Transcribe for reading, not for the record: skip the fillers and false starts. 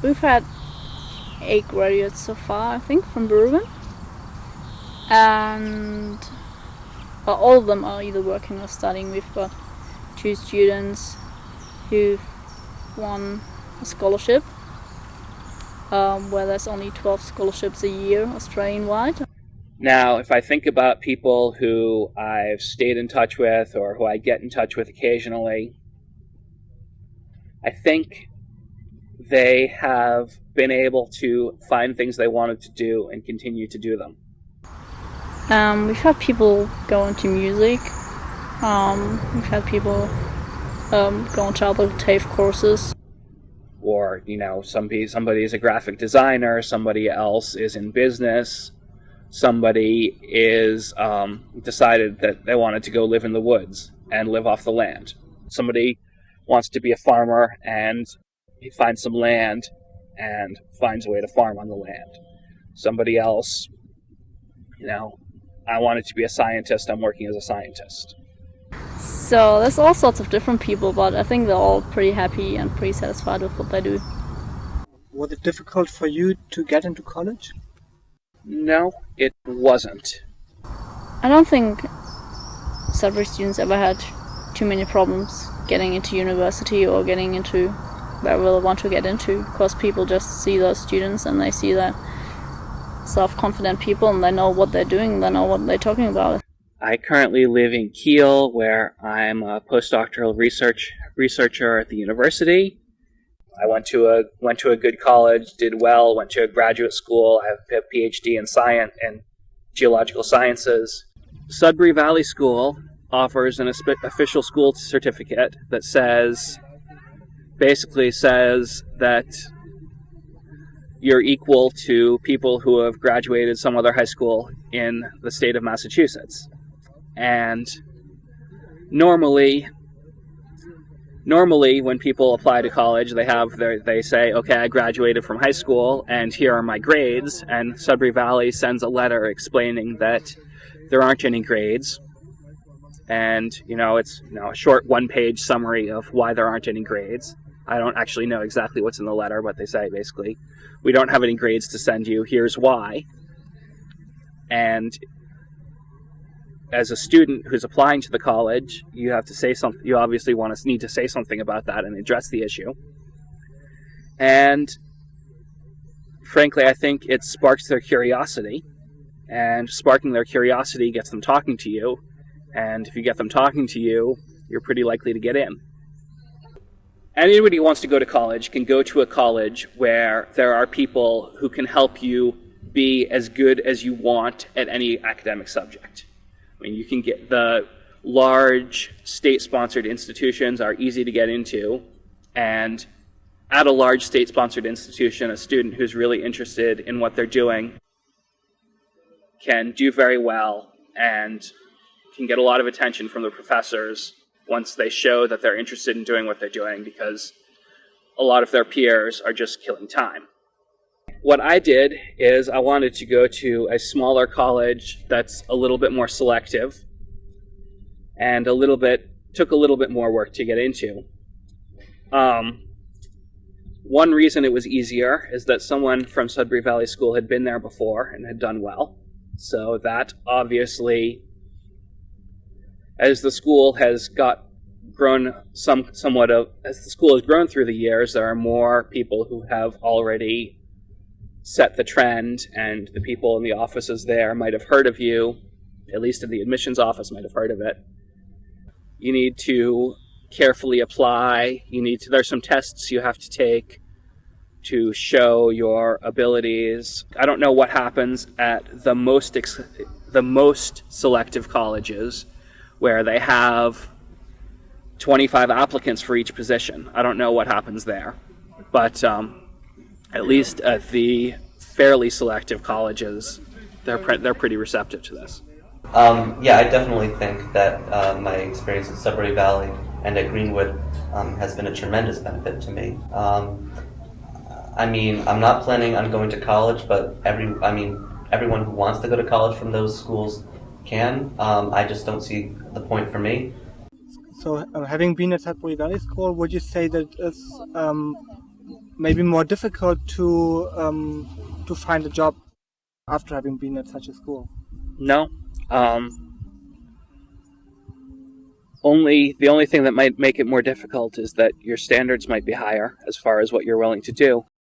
We've had 8 graduates so far, I think, from Bergen. And all of them are either working or studying. We've got 2 students who've won a scholarship, where there's only 12 scholarships a year Australian-wide. Now, if I think about people who I've stayed in touch with or who I get in touch with occasionally, I think they have been able to find things they wanted to do and continue to do them. We've had people go into music. We've had people go into other TAFE courses. Or, somebody is a graphic designer, somebody else is in business, somebody is decided that they wanted to go live in the woods and live off the land. Somebody wants to be a farmer and he finds some land and finds a way to farm on the land. Somebody else, I wanted to be a scientist, I'm working as a scientist. So there's all sorts of different people, but I think they're all pretty happy and pretty satisfied with what they do. Was it difficult for you to get into college? No, it wasn't. I don't think Sudbury students ever had too many problems getting into university or getting into wherever they want to get into, because people just see those students and they see that self-confident people and they know what they're doing, they know what they're talking about. I currently live in Kiel, where I'm a postdoctoral researcher at the university. I went to a good college, did well, went to a graduate school. I have a PhD in science and geological sciences. Sudbury Valley School offers an official school certificate that basically says that you're equal to people who have graduated some other high school in the state of Massachusetts. And normally when people apply to college, they say, okay, I graduated from high school and here are my grades, and Sudbury Valley sends a letter explaining that there aren't any grades. And, it's a short 1-page summary of why there aren't any grades. I don't actually know exactly what's in the letter, but they say basically, we don't have any grades to send you, here's why. And as a student who's applying to the college, you have to say something. You obviously need to say something about that and address the issue. And frankly, I think it sparks their curiosity, and sparking their curiosity gets them talking to you. And if you get them talking to you, you're pretty likely to get in. Anybody who wants to go to college can go to a college where there are people who can help you be as good as you want at any academic subject. I mean, you can get the large state-sponsored institutions are easy to get into, and at a large state-sponsored institution, a student who's really interested in what they're doing can do very well and can get a lot of attention from the professors once they show that they're interested in doing what they're doing, because a lot of their peers are just killing time. What I did is I wanted to go to a smaller college that's a little bit more selective and took a little bit more work to get into. One reason it was easier is that someone from Sudbury Valley School had been there before and had done well. So that obviously, as the school has grown through the years, there are more people who have already set the trend, and the people in the offices there might have heard of you, at least in the admissions office might have heard of it. You need to carefully apply. There's some tests you have to take to show your abilities. I don't know what happens at the most selective colleges, where they have 25 applicants for each position. I don't know what happens there. But at least at the fairly selective colleges, they're pretty receptive to this. Yeah, I definitely think that my experience at Sudbury Valley and at Greenwood has been a tremendous benefit to me. I'm not planning on going to college, but everyone who wants to go to college from those schools can. I just don't see the point for me. So, having been at Sudbury Valley School, would you say that it's maybe more difficult to find a job after having been at such a school? No. The only thing that might make it more difficult is that your standards might be higher as far as what you're willing to do.